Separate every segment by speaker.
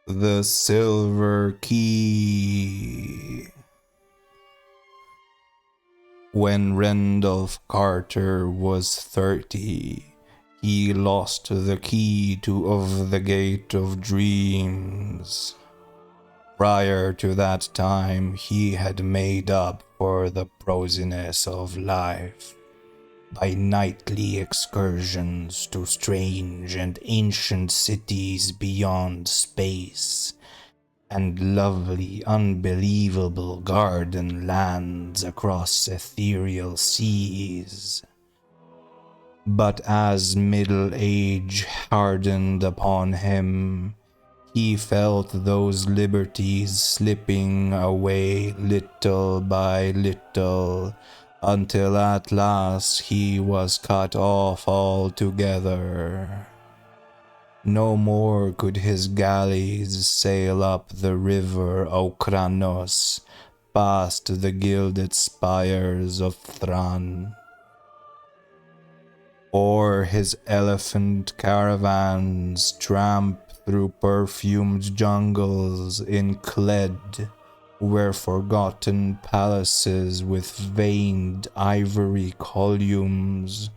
Speaker 1: The Silver Key. When Randolph Carter was 30, he lost the key of the Gate of Dreams. Prior to that time, he had made up for the prosiness of life by nightly excursions to strange and ancient cities beyond space, and lovely, unbelievable garden lands across ethereal seas. But as middle age hardened upon him, he felt those liberties slipping away little by little, until at last he was cut off altogether. No more could his galleys sail up the river Okranos past the gilded spires of Thran, or his elephant caravans tramp through perfumed jungles in Kled, where forgotten palaces with veined ivory columns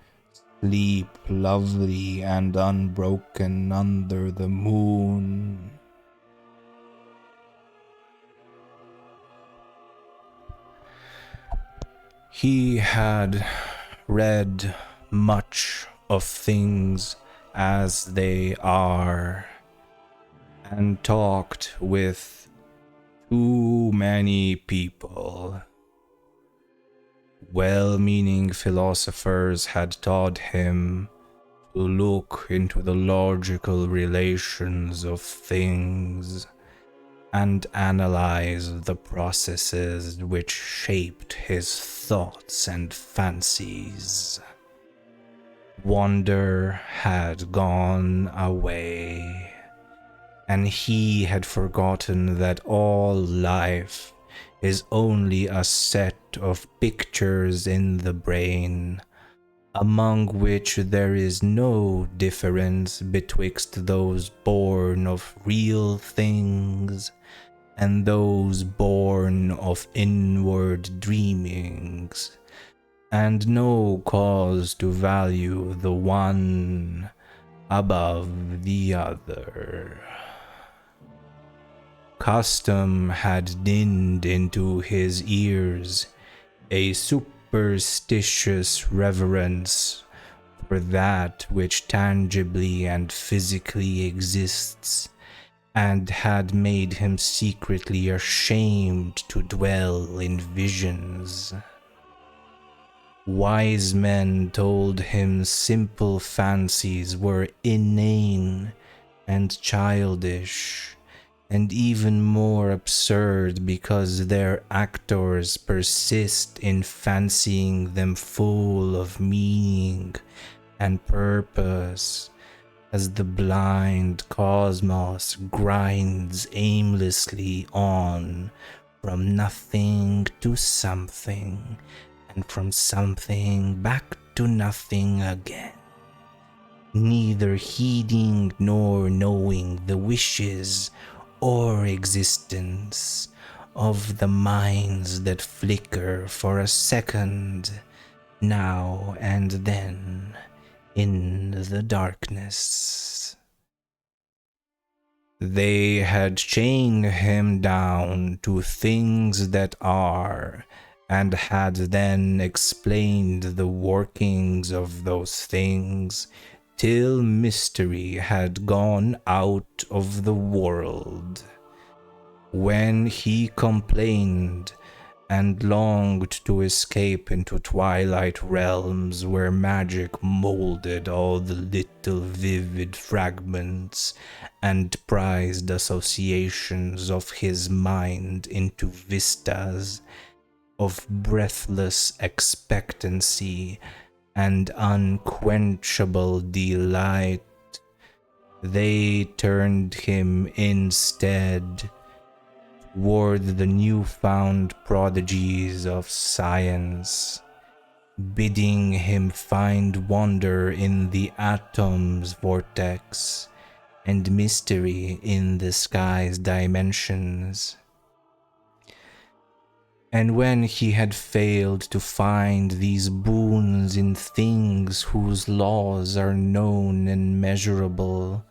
Speaker 1: sleep lovely and unbroken under the moon. He had read much of things as they are, and talked with too many people. Well-meaning philosophers had taught him to look into the logical relations of things and analyze the processes which shaped his thoughts and fancies. Wonder had gone away, and he had forgotten that all life is only a set of pictures in the brain, among which there is no difference betwixt those born of real things and those born of inward dreamings, and no cause to value the one above the other. Custom had dinned into his ears a superstitious reverence for that which tangibly and physically exists, and had made him secretly ashamed to dwell in visions. Wise men told him simple fancies were inane and childish, and even more absurd because their actors persist in fancying them full of meaning and purpose, as the blind cosmos grinds aimlessly on from nothing to something, and from something back to nothing again, neither heeding nor knowing the wishes or existence of the minds that flicker for a second now and then in the darkness. They had chained him down to things that are, and had then explained the workings of those things till mystery had gone out of the world. When he complained and longed to escape into twilight realms where magic molded all the little vivid fragments and prized associations of his mind into vistas of breathless expectancy and unquenchable delight, they turned him instead toward the newfound prodigies of science, bidding him find wonder in the atom's vortex, and mystery in the sky's dimensions. And when he had failed to find these boons in things whose laws are known and measurable,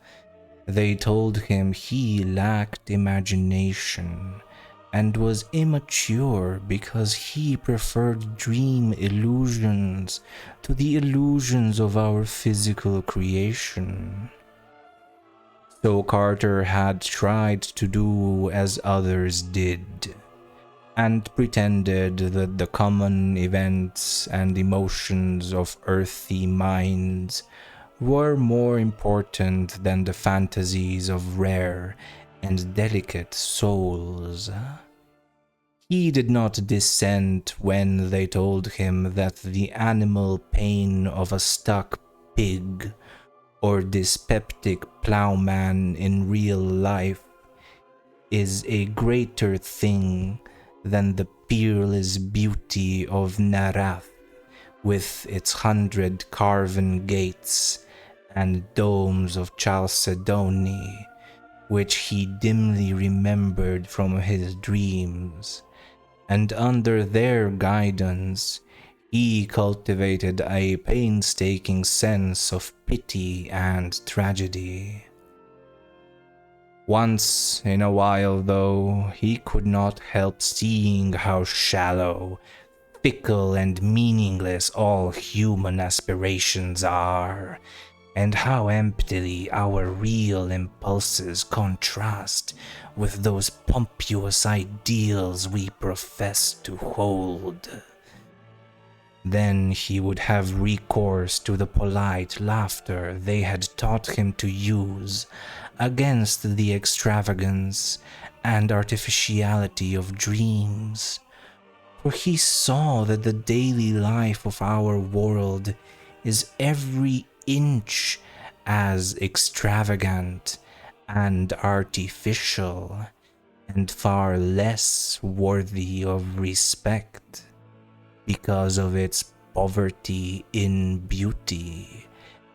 Speaker 1: they told him he lacked imagination and was immature because he preferred dream illusions to the illusions of our physical creation. So Carter had tried to do as others did, and pretended that the common events and emotions of earthy minds were more important than the fantasies of rare and delicate souls. He did not dissent when they told him that the animal pain of a stuck pig or dyspeptic plowman in real life is a greater thing than the peerless beauty of Narath with its 100 carven gates and domes of Chalcedony, which he dimly remembered from his dreams, and under their guidance he cultivated a painstaking sense of pity and tragedy. Once in a while, though, he could not help seeing how shallow, fickle, and meaningless all human aspirations are, and how emptily our real impulses contrast with those pompous ideals we profess to hold. Then he would have recourse to the polite laughter they had taught him to use against the extravagance and artificiality of dreams, for he saw that the daily life of our world is every inch as extravagant and artificial, and far less worthy of respect because of its poverty in beauty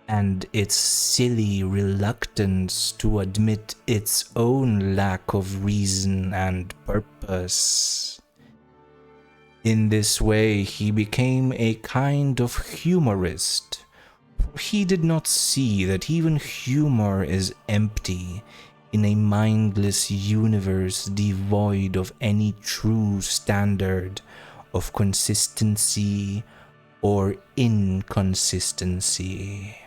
Speaker 1: and its silly reluctance to admit its own lack of reason and purpose. In this way, he became a kind of humorist. He did not see that even humor is empty in a mindless universe devoid of any true standard of consistency or inconsistency.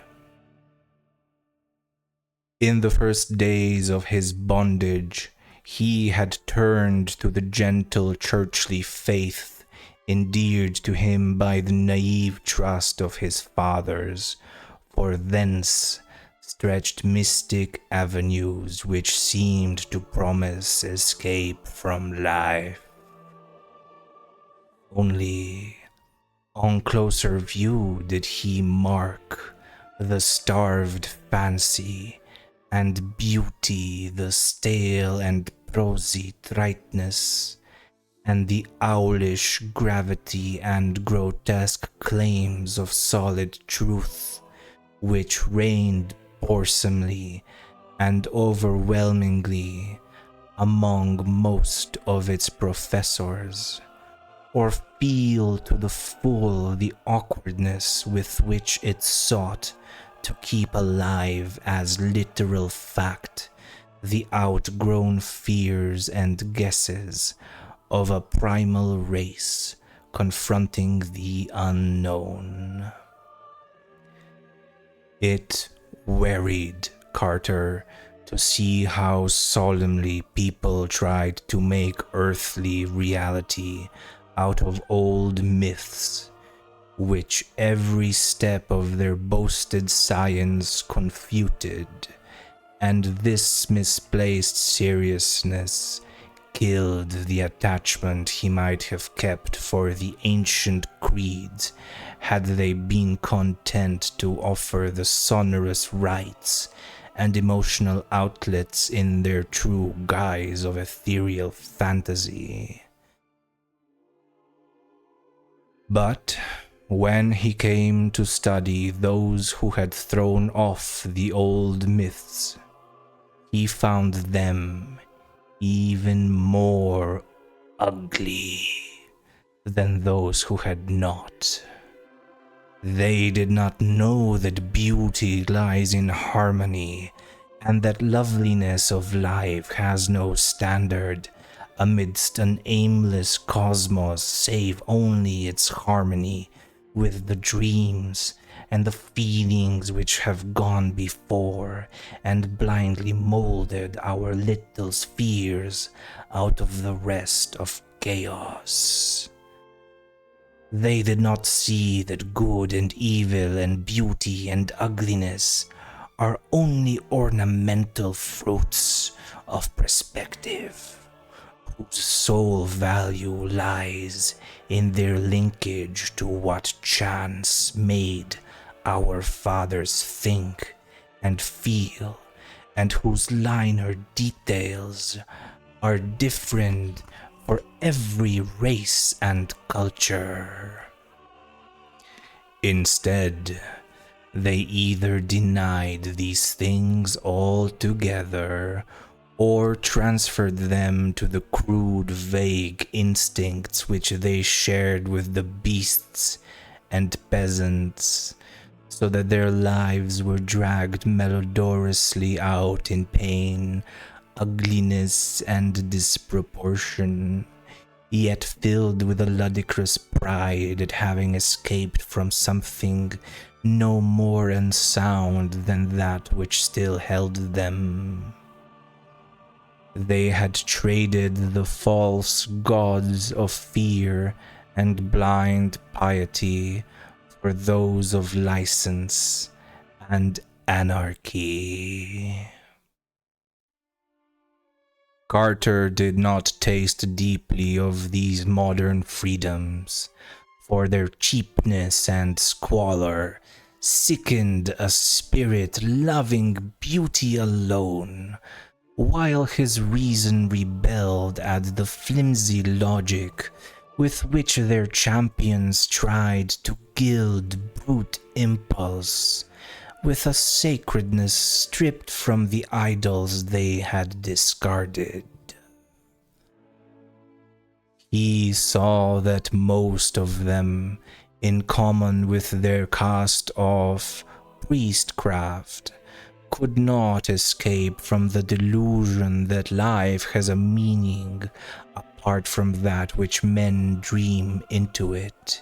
Speaker 1: In the first days of his bondage, he had turned to the gentle churchly faith endeared to him by the naive trust of his fathers, for thence stretched mystic avenues which seemed to promise escape from life. Only on closer view did he mark the starved fancy and beauty, the stale and prosy triteness, and the owlish gravity and grotesque claims of solid truth, which reigned boresomely and overwhelmingly among most of its professors, or feel to the full the awkwardness with which it sought to keep alive as literal fact the outgrown fears and guesses of a primal race confronting the unknown. It worried Carter to see how solemnly people tried to make earthly reality out of old myths, which every step of their boasted science confuted, and this misplaced seriousness killed the attachment he might have kept for the ancient creeds had they been content to offer the sonorous rites and emotional outlets in their true guise of ethereal fantasy. But when he came to study those who had thrown off the old myths, he found them even more ugly than those who had not. They did not know that beauty lies in harmony, and that loveliness of life has no standard amidst an aimless cosmos save only its harmony with the dreams and the feelings which have gone before and blindly molded our little spheres out of the rest of chaos. They did not see that good and evil and beauty and ugliness are only ornamental fruits of perspective, whose sole value lies in their linkage to what chance made our fathers think and feel, and whose liner details are different for every race and culture. Instead, they either denied these things altogether or transferred them to the crude, vague instincts which they shared with the beasts and peasants, so that their lives were dragged malodorously out in pain, ugliness, and disproportion, yet filled with a ludicrous pride at having escaped from something no more unsound than that which still held them. They had traded the false gods of fear and blind piety for those of license and anarchy. Carter did not taste deeply of these modern freedoms, for their cheapness and squalor sickened a spirit loving beauty alone, while his reason rebelled at the flimsy logic with which their champions tried to gild brute impulse with a sacredness stripped from the idols they had discarded. He saw that most of them, in common with their cast of priestcraft, could not escape from the delusion that life has a meaning apart from that which men dream into it,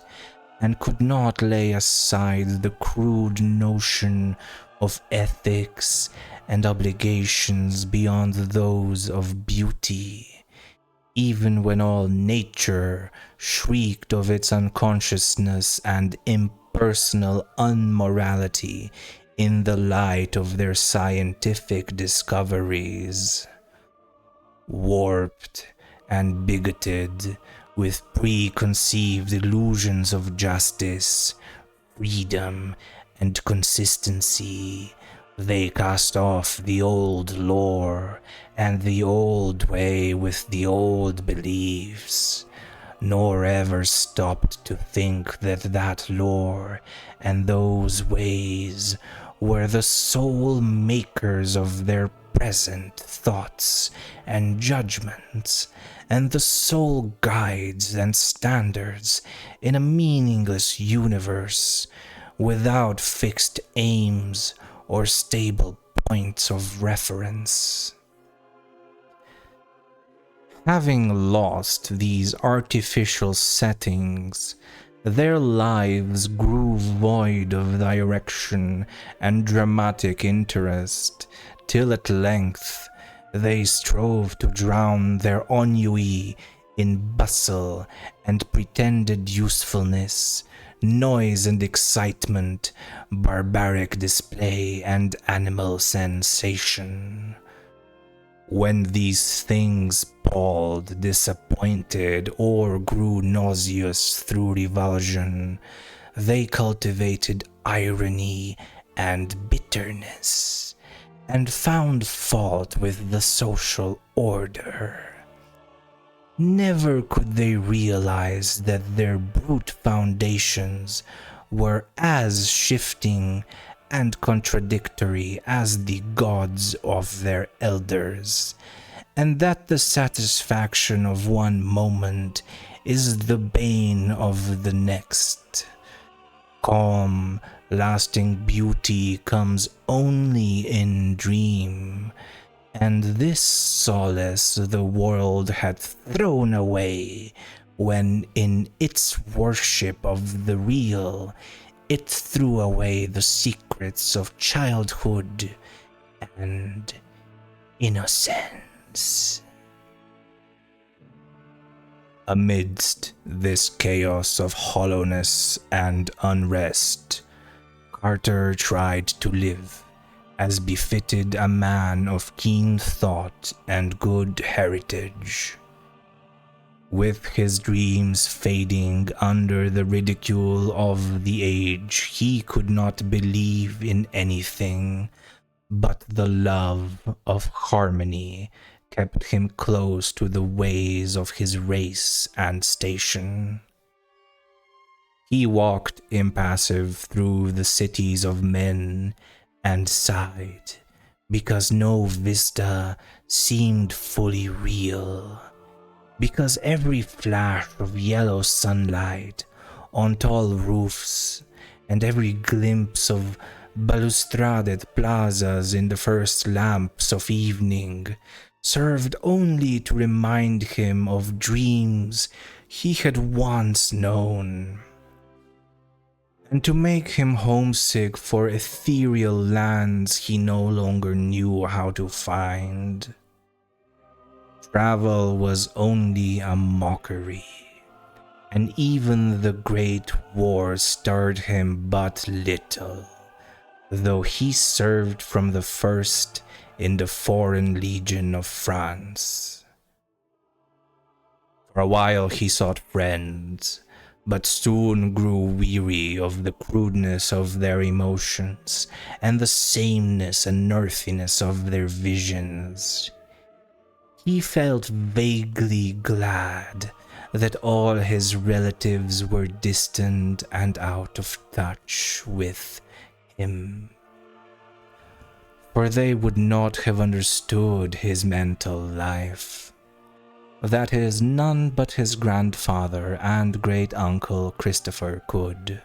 Speaker 1: and could not lay aside the crude notion of ethics and obligations beyond those of beauty, even when all nature shrieked of its unconsciousness and impersonal unmorality in the light of their scientific discoveries. Warped and bigoted with preconceived illusions of justice, freedom, and consistency, they cast off the old lore and the old way with the old beliefs, nor ever stopped to think that that lore and those ways were the sole makers of their present thoughts and judgments, and the sole guides and standards in a meaningless universe without fixed aims or stable points of reference. Having lost these artificial settings, their lives grew void of direction and dramatic interest, till at length they strove to drown their ennui in bustle and pretended usefulness, noise and excitement, barbaric display and animal sensation. When these things palled, disappointed, or grew nauseous through revulsion, they cultivated irony and bitterness, and found fault with the social order. Never could they realize that their brute foundations were as shifting and contradictory as the gods of their elders, and that the satisfaction of one moment is the bane of the next. Calm, lasting beauty comes only in dream, and this solace the world had thrown away when, in its worship of the real, it threw away the secrets of childhood and innocence. Amidst this chaos of hollowness and unrest, Carter tried to live as befitted a man of keen thought and good heritage. With his dreams fading under the ridicule of the age, he could not believe in anything, but the love of harmony kept him close to the ways of his race and station. He walked impassive through the cities of men and sighed, because no vista seemed fully real, because every flash of yellow sunlight on tall roofs and every glimpse of balustraded plazas in the first lamps of evening served only to remind him of dreams he had once known, and to make him homesick for ethereal lands he no longer knew how to find. Travel was only a mockery, and even the Great War stirred him but little, though he served from the first in the Foreign Legion of France. For a while he sought friends, but soon grew weary of the crudeness of their emotions and the sameness and earthiness of their visions. He felt vaguely glad that all his relatives were distant and out of touch with him, for they would not have understood his mental life. That is, none but his grandfather and great-uncle Christopher could,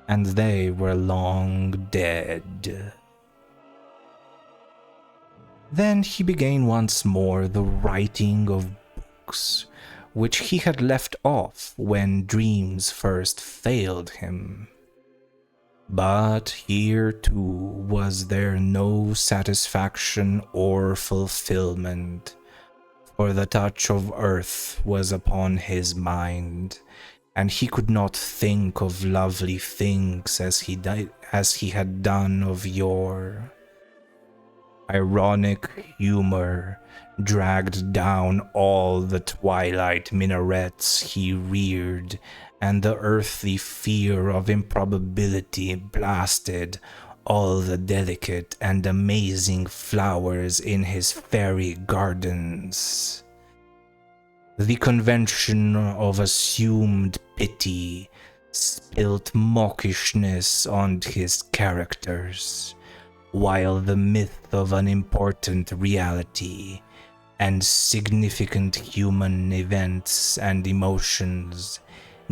Speaker 1: and they were long dead. Then he began once more the writing of books, which he had left off when dreams first failed him. But here too was there no satisfaction or fulfillment, for the touch of earth was upon his mind, and he could not think of lovely things as he had done of yore. Ironic humor dragged down all the twilight minarets he reared, and the earthly fear of improbability blasted all the delicate and amazing flowers in his fairy gardens. The convention of assumed pity spilt mawkishness on his characters, while the myth of unimportant reality and significant human events and emotions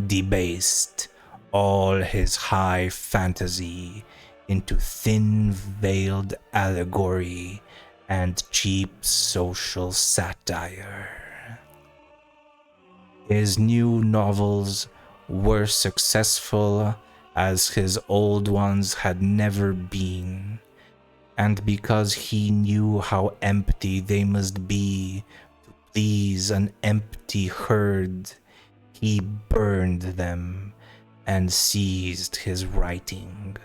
Speaker 1: debased all his high fantasy into thin-veiled allegory and cheap social satire. His new novels were successful as his old ones had never been, and because he knew how empty they must be to please an empty herd, he burned them and seized his writing.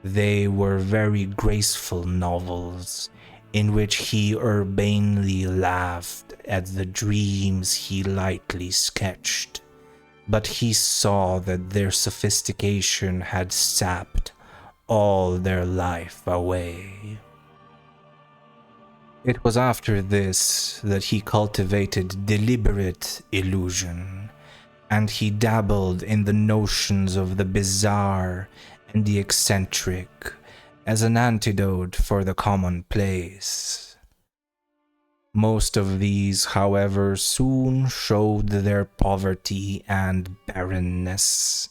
Speaker 1: They were very graceful novels, in which he urbanely laughed at the dreams he lightly sketched, but he saw that their sophistication had sapped all their life away. It was after this that he cultivated deliberate illusion, and he dabbled in the notions of the bizarre and the eccentric as an antidote for the commonplace. Most of these, however, soon showed their poverty and barrenness,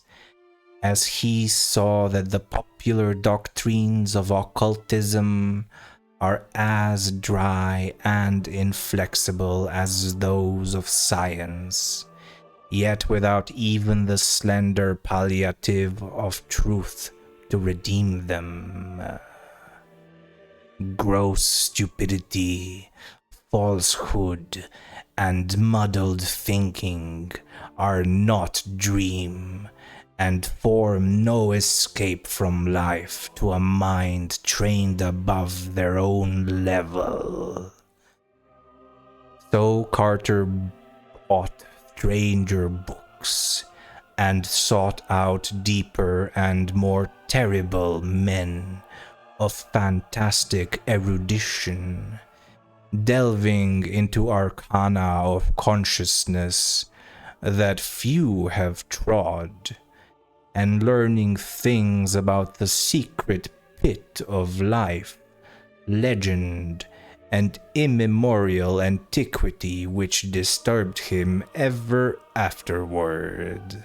Speaker 1: as he saw that the popular doctrines of occultism are as dry and inflexible as those of science, yet without even the slender palliative of truth to redeem them. Gross stupidity, falsehood, and muddled thinking are not dream, and form no escape from life to a mind trained above their own level. So Carter bought stranger books and sought out deeper and more terrible men of fantastic erudition, delving into arcana of consciousness that few have trod, and learning things about the secret pit of life, legend, and immemorial antiquity which disturbed him ever afterward.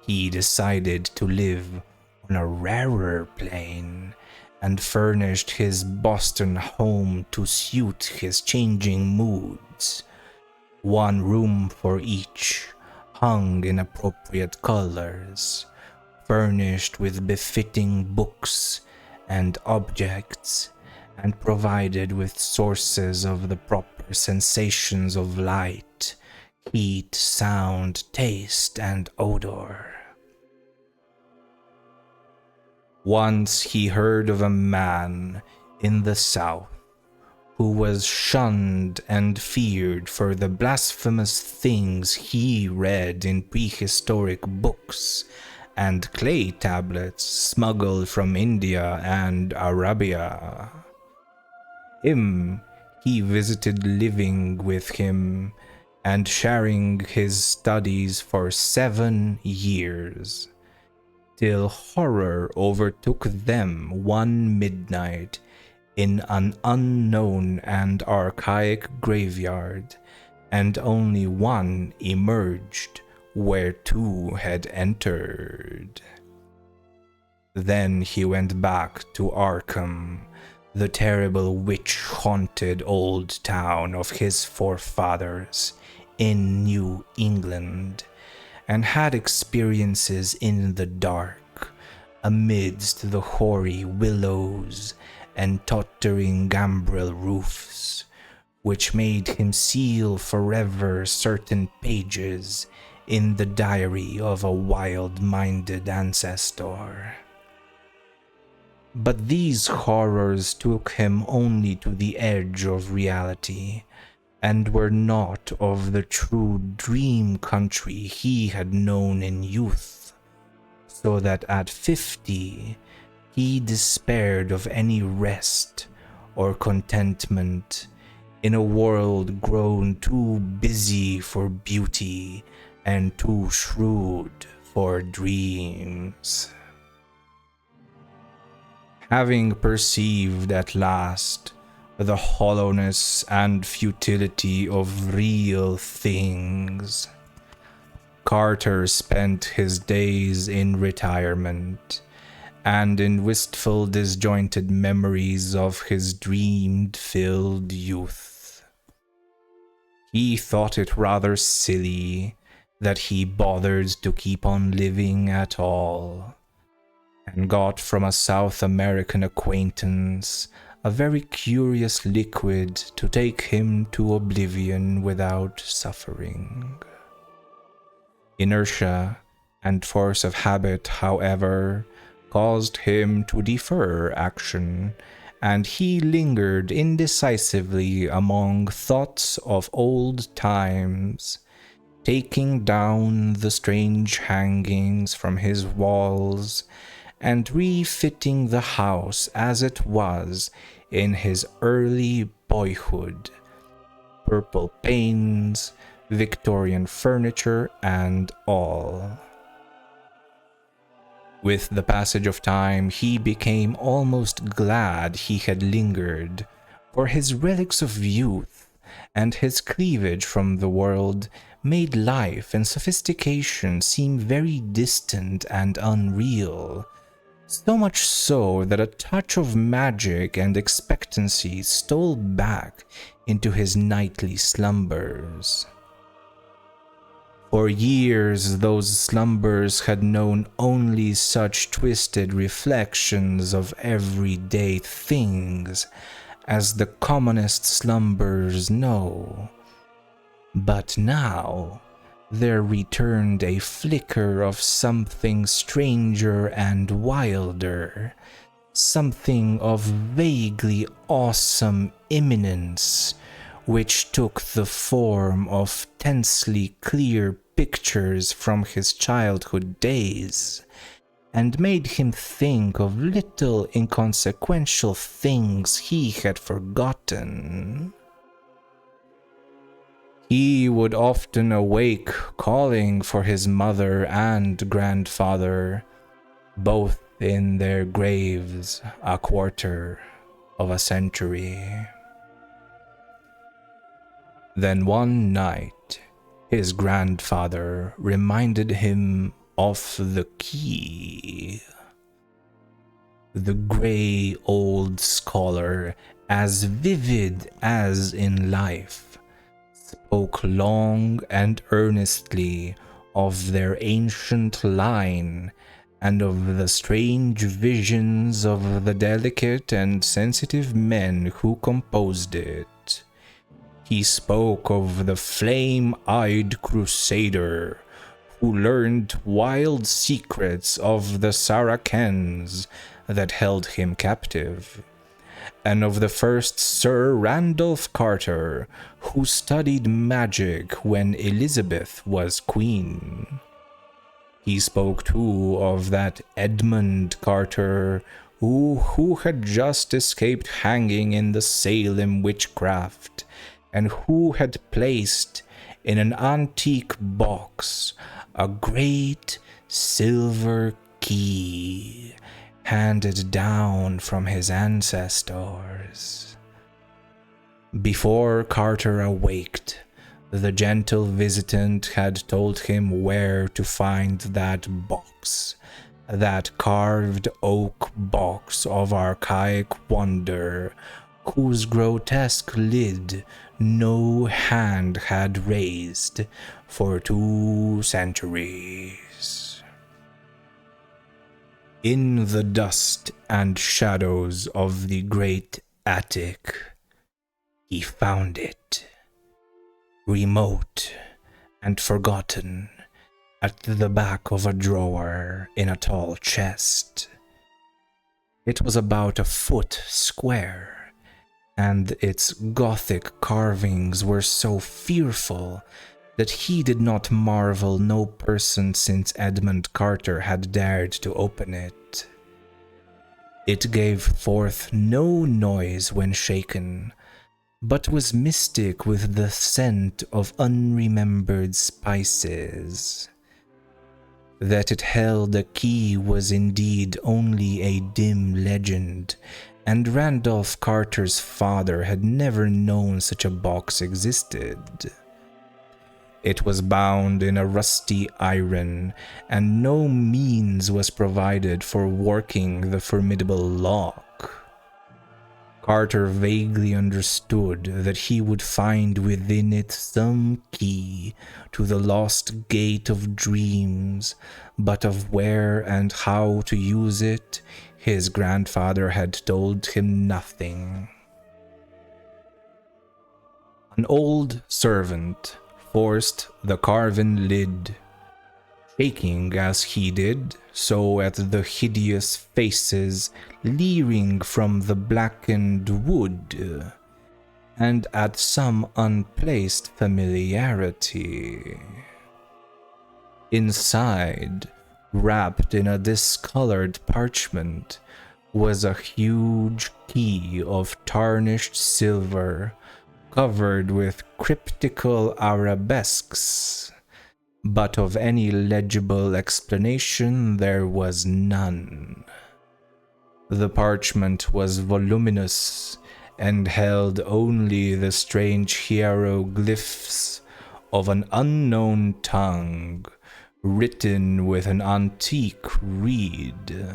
Speaker 1: He decided to live on a rarer plane and furnished his Boston home to suit his changing moods. One room for each, hung in appropriate colors, furnished with befitting books and objects, and provided with sources of the proper sensations of light, heat, sound, taste, and odor. Once he heard of a man in the South who was shunned and feared for the blasphemous things he read in prehistoric books and clay tablets smuggled from India and Arabia. Him he visited, living with him and sharing his studies for 7 years, till horror overtook them one midnight in an unknown and archaic graveyard, and only one emerged where 2 had entered. Then he went back to Arkham, the terrible witch-haunted old town of his forefathers in New England, and had experiences in the dark, amidst the hoary willows and tottering gambrel roofs, which made him seal forever certain pages in the diary of a wild-minded ancestor. But these horrors took him only to the edge of reality, and were not of the true dream country he had known in youth, so that at 50 he despaired of any rest or contentment in a world grown too busy for beauty and too shrewd for dreams. Having perceived at last the hollowness and futility of real things, Carter spent his days in retirement and in wistful, disjointed memories of his dream-filled youth. He thought it rather silly that he bothered to keep on living at all, and got from a South American acquaintance a very curious liquid to take him to oblivion without suffering. Inertia and force of habit, however, caused him to defer action, and he lingered indecisively among thoughts of old times, taking down the strange hangings from his walls and refitting the house as it was in his early boyhood. Purple panes, Victorian furniture, and all. With the passage of time, he became almost glad he had lingered, for his relics of youth and his cleavage from the world made life and sophistication seem very distant and unreal, so much so that a touch of magic and expectancy stole back into his nightly slumbers. For years, those slumbers had known only such twisted reflections of everyday things as the commonest slumbers know. But now, there returned a flicker of something stranger and wilder, something of vaguely awesome imminence, which took the form of tensely clear pictures from his childhood days, and made him think of little inconsequential things he had forgotten. He would often awake calling for his mother and grandfather, both in their graves a quarter of a century. Then one night, his grandfather reminded him of the key. The gray old scholar, as vivid as in life, spoke long and earnestly of their ancient line and of the strange visions of the delicate and sensitive men who composed it. He spoke of the flame-eyed crusader who learned wild secrets of the Saracens that held him captive, and of the first Sir Randolph Carter who studied magic when Elizabeth was queen. He spoke too of that Edmund Carter who had just escaped hanging in the Salem witchcraft, and who had placed in an antique box a great silver key handed down from his ancestors. Before Carter awaked, the gentle visitant had told him where to find that box, that carved oak box of archaic wonder, whose grotesque lid no hand had raised for 2 centuries. In the dust and shadows of the great attic, he found it, remote and forgotten, at the back of a drawer in a tall chest. It was about a foot square, and its Gothic carvings were so fearful that he did not marvel no person since Edmund Carter had dared to open it. It gave forth no noise when shaken, but was mystic with the scent of unremembered spices. That it held a key was indeed only a dim legend, and Randolph Carter's father had never known such a box existed. It was bound in a rusty iron, and no means was provided for working the formidable lock. Carter vaguely understood that he would find within it some key to the lost gate of dreams, but of where and how to use it, his grandfather had told him nothing. An old servant forced the carven lid, shaking as he did so at the hideous faces leering from the blackened wood, and at some unplaced familiarity. Inside, wrapped in a discolored parchment, was a huge key of tarnished silver, covered with cryptical arabesques. but of any legible explanation there was none. The parchment was voluminous and held only the strange hieroglyphs of an unknown tongue, written with an antique reed.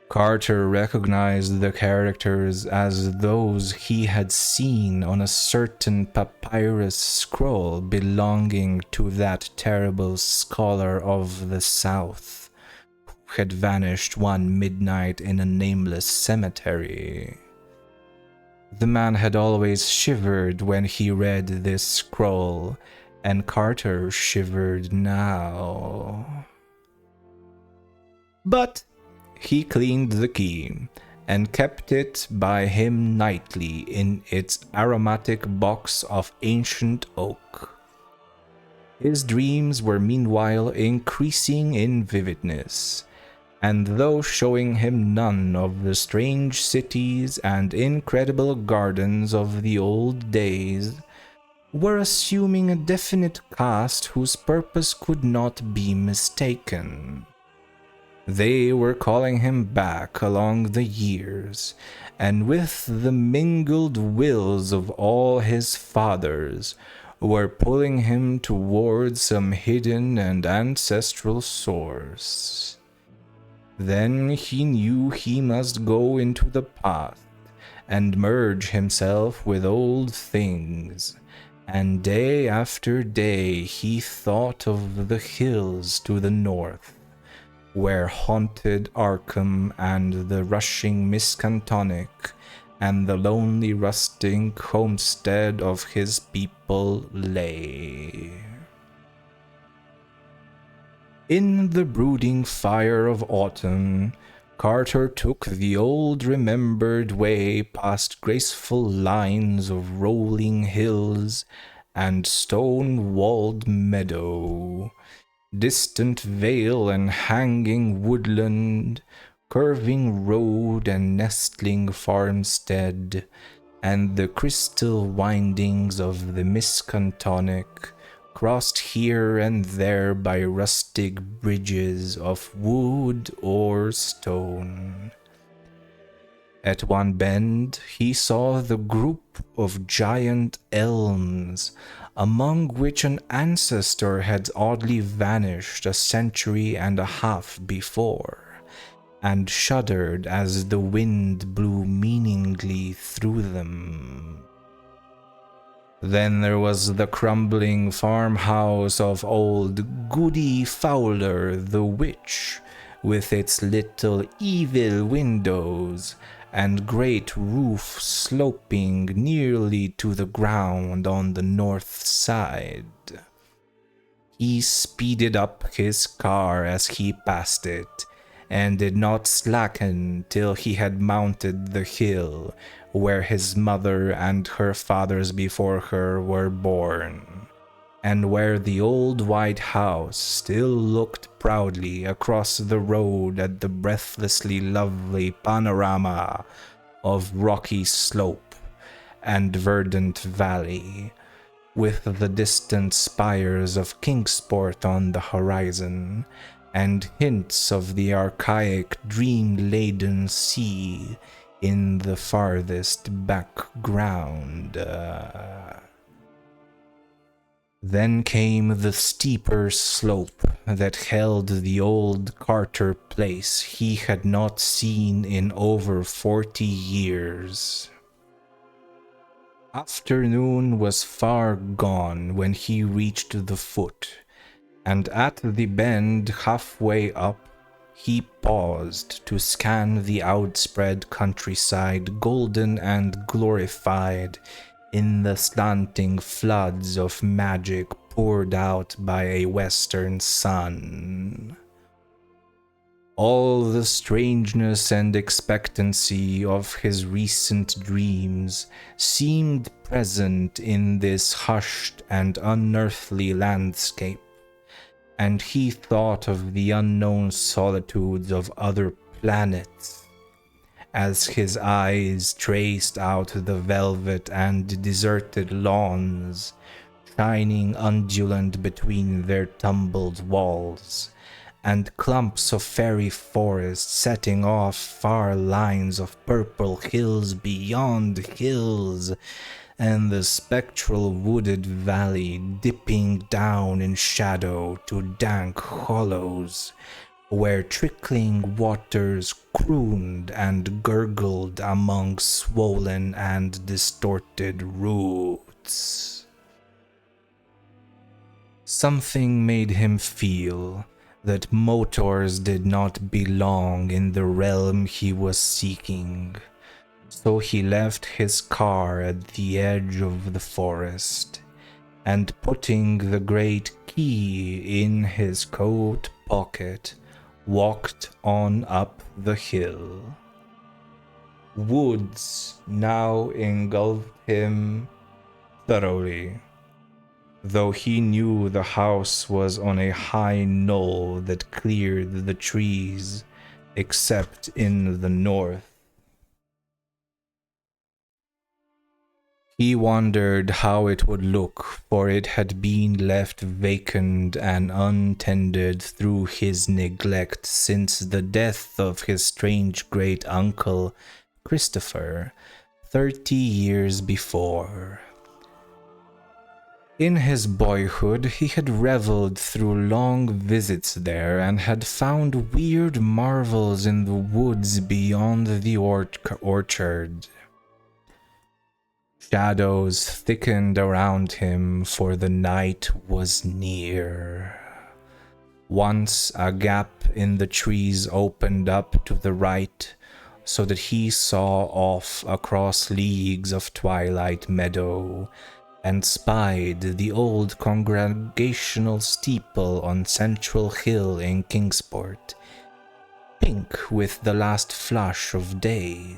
Speaker 1: Carter recognized the characters as those he had seen on a certain papyrus scroll belonging to that terrible scholar of the South, who had vanished one midnight in a nameless cemetery. The man had always shivered when he read this scroll, and Carter shivered now. But he cleaned the key and kept it by him nightly in its aromatic box of ancient oak. His dreams were meanwhile increasing in vividness, and though showing him none of the strange cities and incredible gardens of the old days, were assuming a definite cast whose purpose could not be mistaken. They were calling him back along the years, and with the mingled wills of all his fathers, were pulling him towards some hidden and ancestral source. Then he knew he must go into the past and merge himself with old things, and day after day he thought of the hills to the north, where haunted Arkham and the rushing Miskatonic and the lonely rusting homestead of his people lay. In the brooding fire of autumn, Carter took the old remembered way past graceful lines of rolling hills and stone-walled meadow, distant vale and hanging woodland, curving road and nestling farmstead, and the crystal windings of the Miskatonic, crossed here and there by rustic bridges of wood or stone. At one bend he saw the group of giant elms, among which an ancestor had oddly vanished a century and a half before, and shuddered as the wind blew meaningly through them. Then there was the crumbling farmhouse of old Goody Fowler the witch, with its little evil windows and great roof sloping nearly to the ground on the north side. He speeded up his car as he passed it, and did not slacken till he had mounted the hill where his mother and her fathers before her were born, and where the old white house still looked proudly across the road at the breathlessly lovely panorama of rocky slope and verdant valley, with the distant spires of Kingsport on the horizon, and hints of the archaic dream-laden sea in the farthest background. Then came the steeper slope that held the old Carter place he had not seen in over 40 years. Afternoon was far gone when he reached the foot, and at the bend halfway up, he paused to scan the outspread countryside, golden and glorified in the slanting floods of magic poured out by a western sun. All the strangeness and expectancy of his recent dreams seemed present in this hushed and unearthly landscape, and he thought of the unknown solitudes of other planets as his eyes traced out the velvet and deserted lawns, shining undulant between their tumbled walls, and clumps of fairy forest setting off far lines of purple hills beyond hills, and the spectral wooded valley dipping down in shadow to dank hollows, where trickling waters crooned and gurgled among swollen and distorted roots. Something made him feel that motors did not belong in the realm he was seeking, so he left his car at the edge of the forest, and putting the great key in his coat pocket, walked on up the hill. Woods now engulfed him thoroughly, though he knew the house was on a high knoll that cleared the trees, except in the north. He wondered how it would look, for it had been left vacant and untended through his neglect since the death of his strange great-uncle, Christopher, 30 years before. In his boyhood, he had reveled through long visits there and had found weird marvels in the woods beyond the orchard. Shadows thickened around him, for the night was near. Once a gap in the trees opened up to the right, so that he saw off across leagues of twilight meadow, and spied the old congregational steeple on Central Hill in Kingsport, pink with the last flush of day,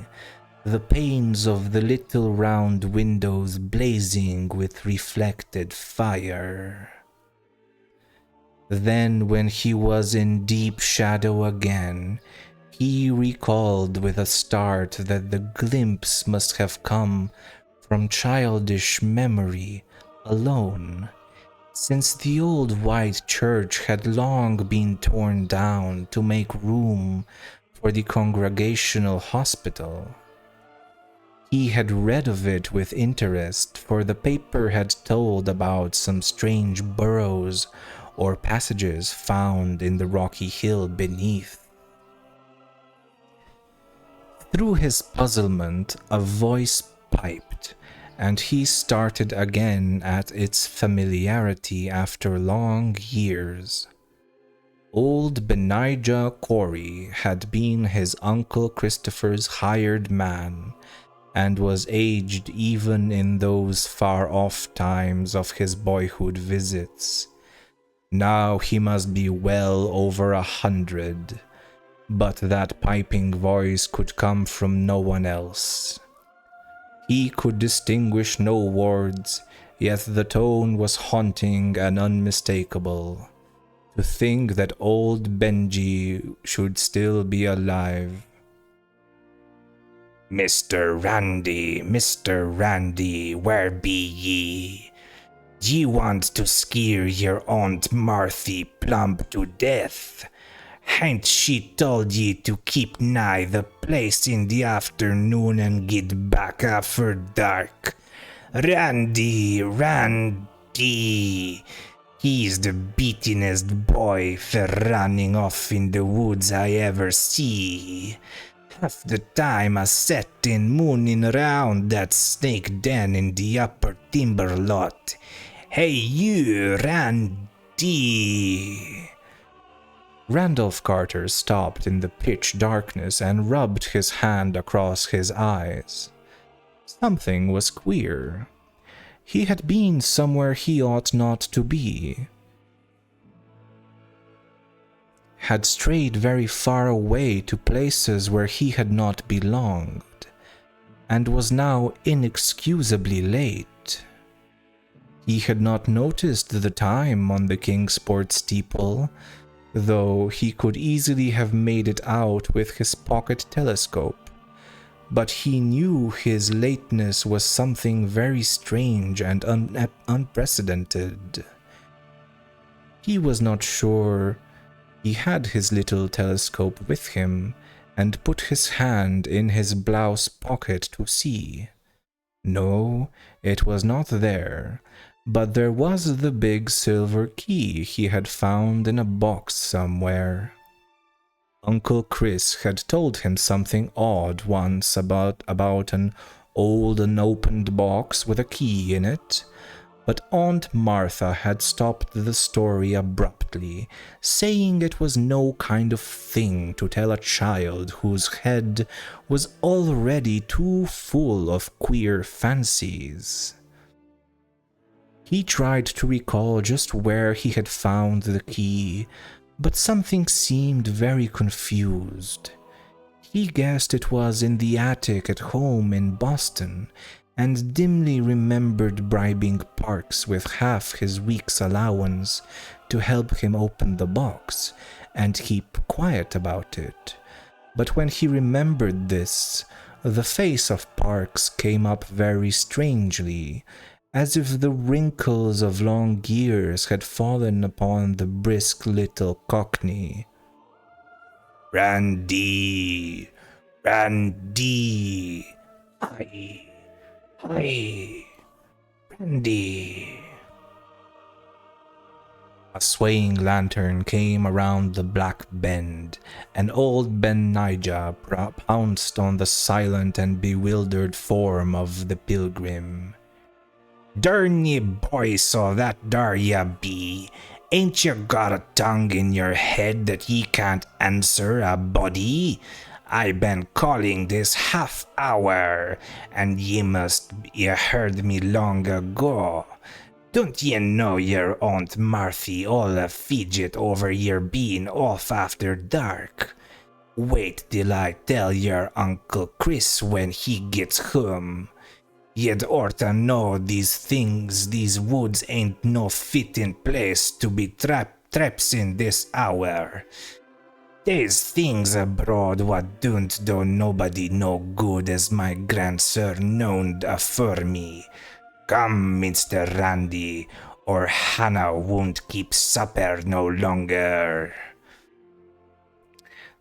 Speaker 1: the panes of the little round windows blazing with reflected fire. Then, when he was in deep shadow again, he recalled with a start that the glimpse must have come from childish memory alone, since the old white church had long been torn down to make room for the congregational hospital. He had read of it with interest, for the paper had told about some strange burrows or passages found in the rocky hill beneath. Through his puzzlement, a voice piped, and he started again at its familiarity after long years. Old Benijah Corey had been his uncle Christopher's hired man, and was aged even in those far-off times of his boyhood visits. Now he must be well over 100, but that piping voice could come from no one else. He could distinguish no words, yet the tone was haunting and unmistakable. To think that old Benji should still be alive. Mr. Randy, where be ye? Ye want to scare your Aunt Marthy plump to death? Hain't she told ye to keep nigh the place in the afternoon and get back after dark? Randy, he's the beatinest boy for running off in the woods I ever see. Half the time I settin' moonin' around that snake den in the upper timber lot. Hey you, Randy! Randolph Carter stopped in the pitch darkness and rubbed his hand across his eyes. Something was queer. He had been somewhere he ought not to be. Had strayed very far away to places where he had not belonged, and was now inexcusably late. He had not noticed the time on the Kingsport steeple, though he could easily have made it out with his pocket telescope, but he knew his lateness was something very strange and unprecedented. He was not sure. He had his little telescope with him and put his hand in his blouse pocket to see. No, it was not there, but there was the big silver key he had found in a box somewhere. Uncle Chris had told him something odd once about an old unopened box with a key in it, but Aunt Martha had stopped the story abruptly, saying it was no kind of thing to tell a child whose head was already too full of queer fancies. He tried to recall just where he had found the key, but something seemed very confused. He guessed it was in the attic at home in Boston, and dimly remembered bribing Parks with half his week's allowance to help him open the box and keep quiet about it. But when he remembered this, the face of Parks came up very strangely, as if the wrinkles of long years had fallen upon the brisk little cockney. "Randy! Randy! Hi! Hi! Randy!" A swaying lantern came around the black bend, and old Benijah pounced on the silent and bewildered form of the pilgrim. "Durn ye, boy, so that dar ye be. Ain't ye got a tongue in your head that ye can't answer a body? I been calling this half hour, and ye heard me long ago. Don't ye know your Aunt Marthy all a fidget over yer being off after dark? Wait till I tell your Uncle Chris when he gets home. Ye'd orta know these woods ain't no fitting place to be traps in this hour. There's things abroad what don't do nobody no good as my grandsir knowed afore me. Come, Mr. Randy, or Hannah won't keep supper no longer."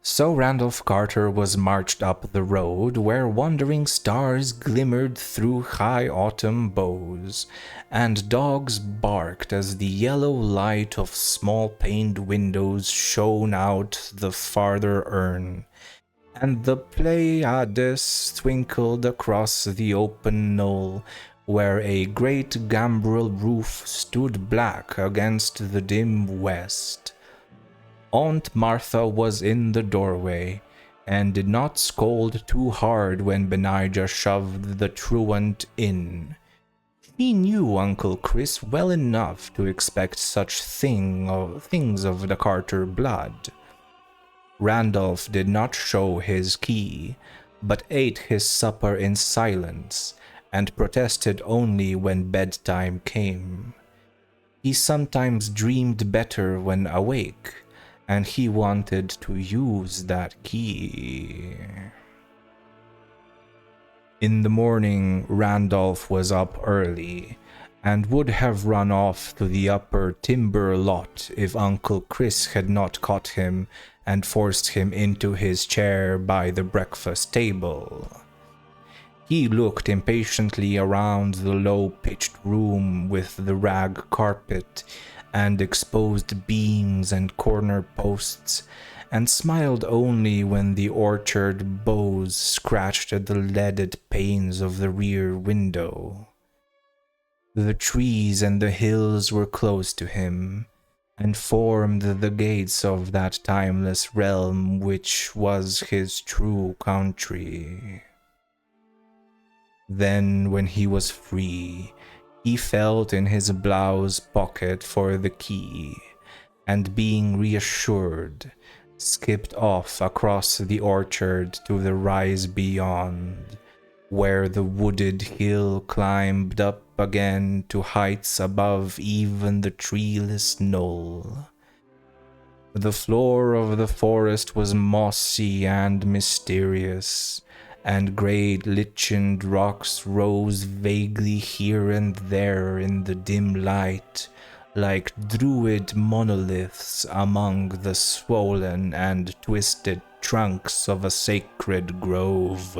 Speaker 1: So Randolph Carter was marched up the road where wandering stars glimmered through high autumn boughs, and dogs barked as the yellow light of small-paned windows shone out the farther urn, and the Pleiades twinkled across the open knoll where a great gambrel roof stood black against the dim west. Aunt Martha was in the doorway, and did not scold too hard when Benijah shoved the truant in. He knew Uncle Chris well enough to expect such things of the Carter blood. Randolph did not show his key, but ate his supper in silence, and protested only when bedtime came. He sometimes dreamed better when awake, and he wanted to use that key. In the morning, Randolph was up early, and would have run off to the upper timber lot if Uncle Chris had not caught him and forced him into his chair by the breakfast table. He looked impatiently around the low-pitched room with the rag carpet and exposed beams and corner posts, and smiled only when the orchard boughs scratched at the leaded panes of the rear window. The trees and the hills were close to him, and formed the gates of that timeless realm which was his true country. Then, when he was free, he felt in his blouse pocket for the key, and being reassured, skipped off across the orchard to the rise beyond, where the wooded hill climbed up again to heights above even the treeless knoll. The floor of the forest was mossy and mysterious, and great lichened rocks rose vaguely here and there in the dim light, like druid monoliths among the swollen and twisted trunks of a sacred grove.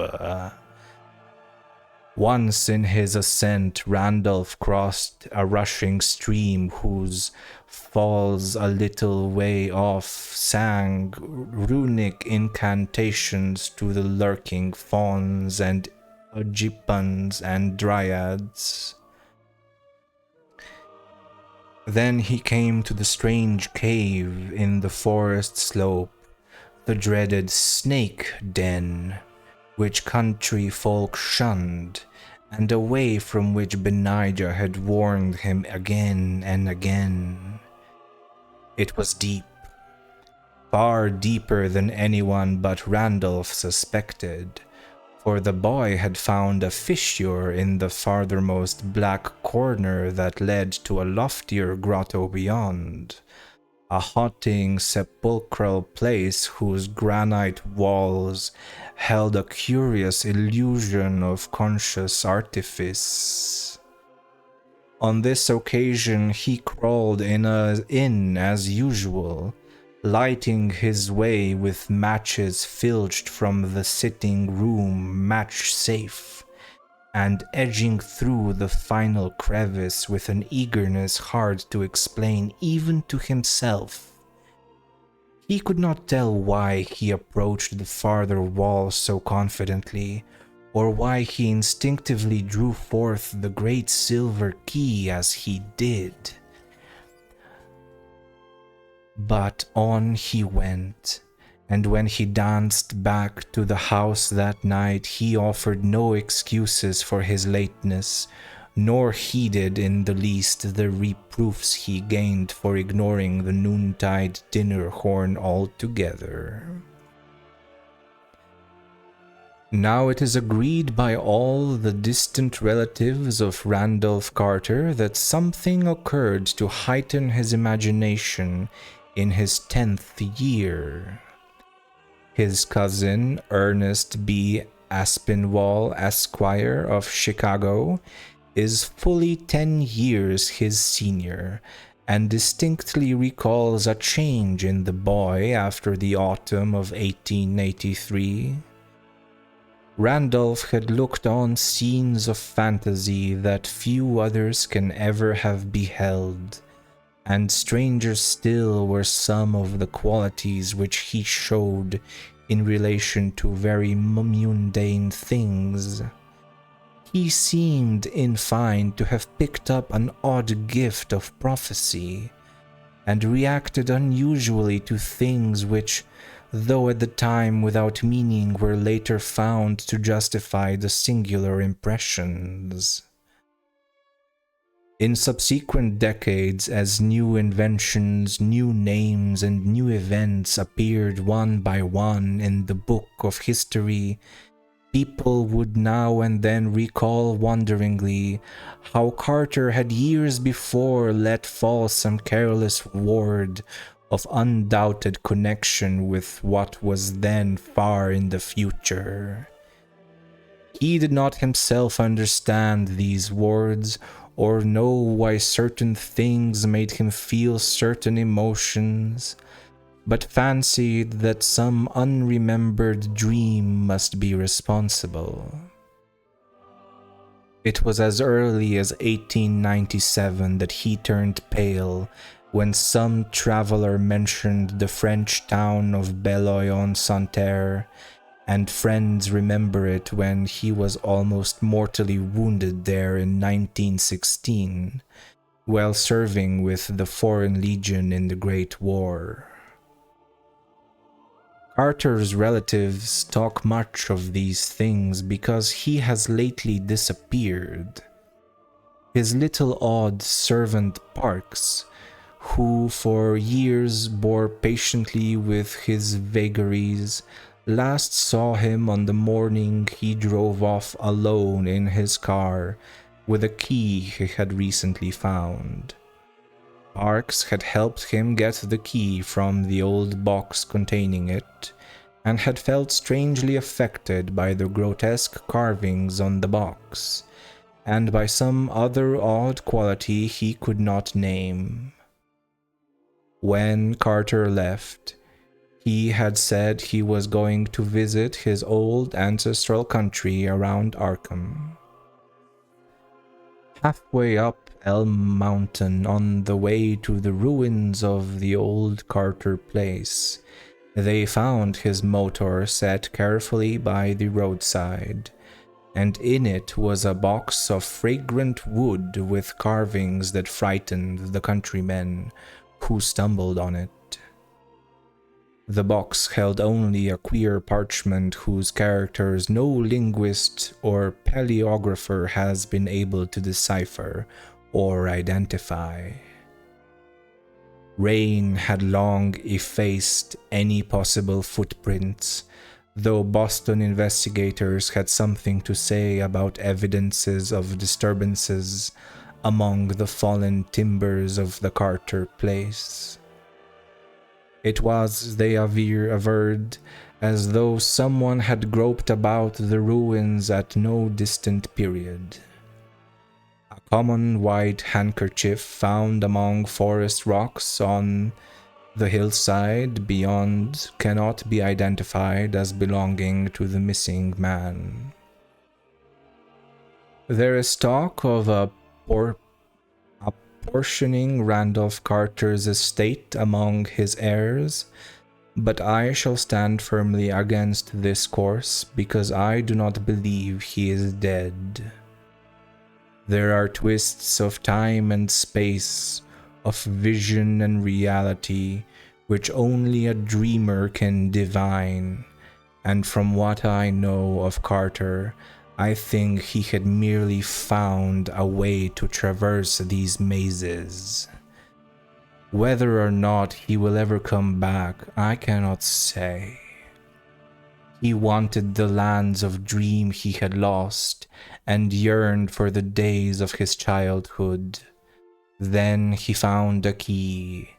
Speaker 1: Once in his ascent, Randolph crossed a rushing stream whose falls a little way off sang runic incantations to the lurking fauns and Ojibans and dryads. Then he came to the strange cave in the forest slope, the dreaded snake den, which country folk shunned, and a way from which Benijah had warned him again and again. It was deep, far deeper than anyone but Randolph suspected, for the boy had found a fissure in the farthermost black corner that led to a loftier grotto beyond, a haunting sepulchral place whose granite walls held a curious illusion of conscious artifice. On this occasion he crawled in as usual, lighting his way with matches filched from the sitting room match safe, and edging through the final crevice with an eagerness hard to explain even to himself. He could not tell why he approached the farther wall so confidently, or why he instinctively drew forth the great silver key as he did. But on he went, and when he danced back to the house that night, he offered no excuses for his lateness, nor heeded in the least the reproofs he gained for ignoring the noontide dinner horn altogether. Now it is agreed by all the distant relatives of Randolph Carter that something occurred to heighten his imagination in his 10th year. His cousin, Ernest B. Aspinwall, Esquire of Chicago, is fully 10 years his senior, and distinctly recalls a change in the boy after the autumn of 1883. Randolph had looked on scenes of fantasy that few others can ever have beheld, and stranger still were some of the qualities which he showed in relation to very mundane things. He seemed, in fine, to have picked up an odd gift of prophecy, and reacted unusually to things which, though at the time without meaning, were later found to justify the singular impressions. In subsequent decades, as new inventions, new names, and new events appeared one by one in the book of history, people would now and then recall wonderingly how Carter had years before let fall some careless word of undoubted connection with what was then far in the future. He did not himself understand these words, or know why certain things made him feel certain emotions, but fancied that some unremembered dream must be responsible. It was as early as 1897 that he turned pale when some traveler mentioned the French town of Beloeil-en-Santerre, and friends remember it when he was almost mortally wounded there in 1916, while serving with the Foreign Legion in the Great War. Carter's relatives talk much of these things because he has lately disappeared. His little odd servant Parks, who for years bore patiently with his vagaries, last saw him on the morning he drove off alone in his car with a key he had recently found. Parks had helped him get the key from the old box containing it, and had felt strangely affected by the grotesque carvings on the box, and by some other odd quality he could not name. When Carter left, he had said he was going to visit his old ancestral country around Arkham. Halfway up Elm Mountain on the way to the ruins of the old Carter place, they found his motor set carefully by the roadside, and in it was a box of fragrant wood with carvings that frightened the countrymen who stumbled on it. The box held only a queer parchment whose characters no linguist or paleographer has been able to decipher or identify. Rain had long effaced any possible footprints, though Boston investigators had something to say about evidences of disturbances among the fallen timbers of the Carter place. It was, they averred, as though someone had groped about the ruins at no distant period. A common white handkerchief found among forest rocks on the hillside beyond cannot be identified as belonging to the missing man. There is talk of apportioning Randolph Carter's estate among his heirs, but I shall stand firmly against this course because I do not believe he is dead. There are twists of time and space, of vision and reality, which only a dreamer can divine, and from what I know of Carter, I think he had merely found a way to traverse these mazes. Whether or not he will ever come back, I cannot say. He wanted the lands of dream he had lost, and yearned for the days of his childhood. Then he found a key,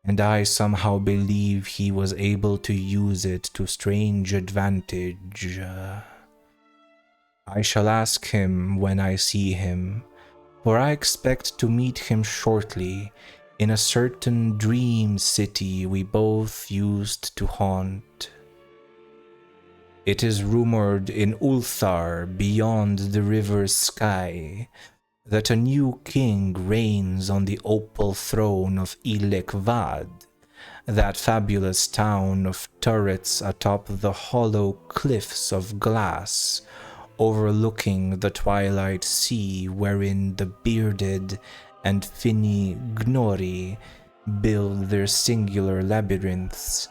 Speaker 1: and I somehow believe he was able to use it to strange advantage. I shall ask him when I see him, for I expect to meet him shortly in a certain dream city we both used to haunt. It is rumored in Ulthar, beyond the river's sky, that a new king reigns on the opal throne of Ilekvad, that fabulous town of turrets atop the hollow cliffs of glass, overlooking the twilight sea wherein the bearded and finny Gnori build their singular labyrinths,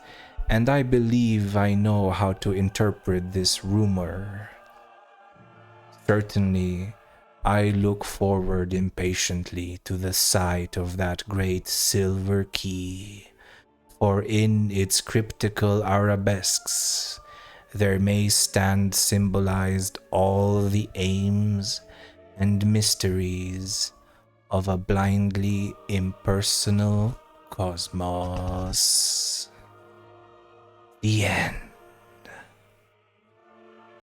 Speaker 1: and I believe I know how to interpret this rumor. Certainly, I look forward impatiently to the sight of that great silver key, for in its cryptical arabesques there may stand symbolized all the aims and mysteries of a blindly impersonal cosmos. The end.